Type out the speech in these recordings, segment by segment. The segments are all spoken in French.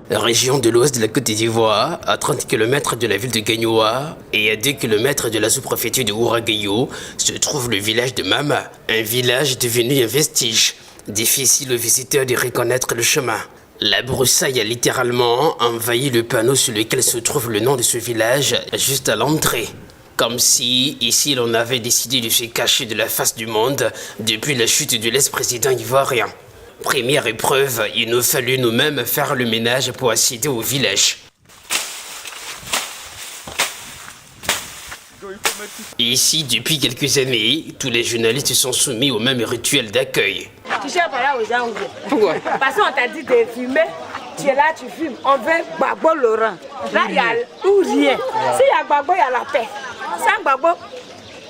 Région de l'ouest de la Côte d'Ivoire, à 30 km de la ville de Gagnoa et à 2 km de la sous-préfecture de Ouragayo, se trouve le village de Mama, un village devenu un vestige. Difficile aux visiteurs de reconnaître le chemin. La broussaille a littéralement envahi le panneau sur lequel se trouve le nom de ce village juste à l'entrée. Comme si, ici, l'on avait décidé de se cacher de la face du monde depuis la chute de l'ex-président ivoirien. Première épreuve, il nous fallut nous-mêmes faire le ménage pour accéder au village. Ici, depuis quelques années, tous les journalistes sont soumis au même rituel d'accueil. Tu cherches par là aux gens. Pourquoi? Parce qu'on t'a dit de filmer. Tu es là, tu filmes. On veut Gbagbo Laurent. Là, il y a ou rien. S'il y a Gbagbo, il y a la paix. Sans Gbagbo,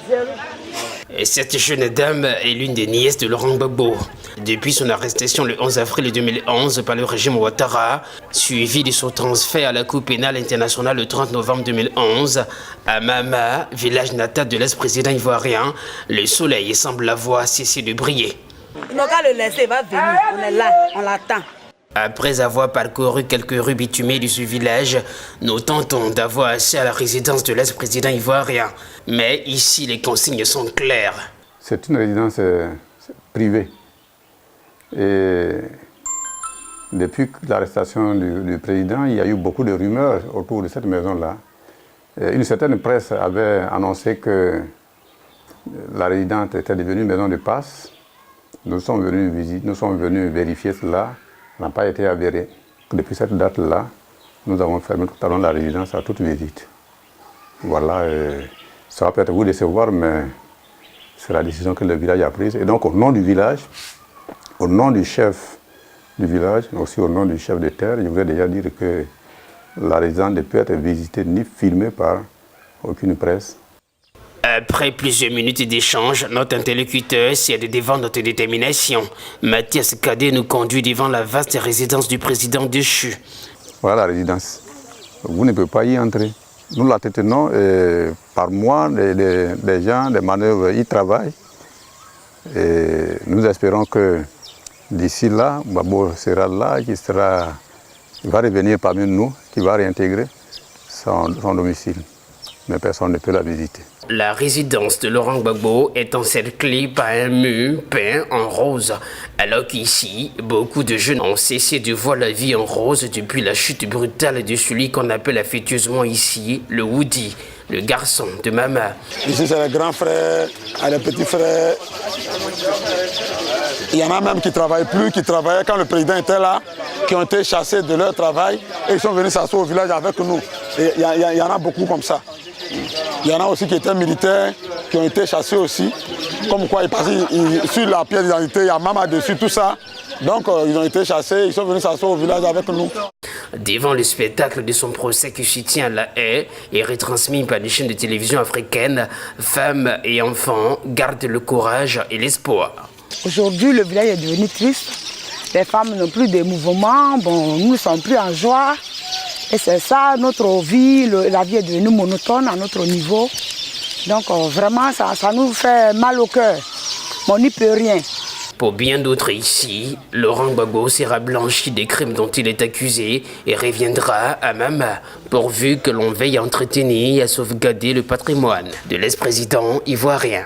zéro. Et cette jeune dame est l'une des nièces de Laurent Gbagbo. Depuis son arrestation le 11 avril 2011 par le régime Ouattara, suivi de son transfert à la Cour pénale internationale le 30 novembre 2011, à Mama, village natal de l'ex-président ivoirien, le soleil semble avoir cessé de briller. On n'a qu'à le laisser, il va venir. On est là, on l'attend. Après avoir parcouru quelques rues bitumées de ce village, nous tentons d'avoir accès à la résidence de l'ex-président ivoirien. Mais ici, les consignes sont claires. C'est une résidence privée. Et depuis l'arrestation du président, il y a eu beaucoup de rumeurs autour de cette maison-là. Une certaine presse avait annoncé que la résidence était devenue une maison de passe. Nous sommes venus vérifier cela. Ça n'a pas été avéré. Depuis cette date-là, nous avons fermé totalement la résidence à toute visite. Voilà, ça va peut-être vous décevoir, mais c'est la décision que le village a prise. Et donc, au nom du village, au nom du chef du village, mais aussi au nom du chef de terre, je voudrais déjà dire que la résidence ne peut être visitée ni filmée par aucune presse. Après plusieurs minutes d'échange, notre interlocuteur cède devant notre détermination. Mathias Cadet nous conduit devant la vaste résidence du président déchu. Voilà la résidence. Vous ne pouvez pas y entrer. Nous la tenons et par mois, les gens, les manœuvres y travaillent. Et nous espérons que d'ici là, Gbagbo sera là, il va revenir parmi nous, qui va réintégrer son domicile. Mais personne ne peut la visiter. La résidence de Laurent Gbagbo est encerclée par un mur peint en rose, alors qu'ici, beaucoup de jeunes ont cessé de voir la vie en rose depuis la chute brutale de celui qu'on appelle affectueusement ici le Woody, le garçon de Mama. Ici, c'est les grands frères, les petits frères. Il y en a même qui ne travaillent plus, qui travaillaient quand le président était là, qui ont été chassés de leur travail et ils sont venus s'asseoir au village avec nous. Et il y en a beaucoup comme ça. Il y en a aussi qui étaient militaires, qui ont été chassés aussi. Comme quoi, sur la pièce d'identité, il y a Mama dessus, tout ça. Donc, ils ont été chassés, ils sont venus s'asseoir au village avec nous. Devant le spectacle de son procès qui se tient à La Haye et retransmis par des chaînes de télévision africaines, femmes et enfants gardent le courage et l'espoir. Aujourd'hui, le village est devenu triste. Les femmes n'ont plus de mouvement, nous ne sommes plus en joie. Et c'est ça, notre vie, la vie est devenue monotone à notre niveau. Donc vraiment, ça nous fait mal au cœur. Mais on n'y peut rien. Pour bien d'autres ici, Laurent Gbagbo sera blanchi des crimes dont il est accusé et reviendra à Mama, pourvu que l'on veille à entretenir et à sauvegarder le patrimoine de l'ex-président ivoirien.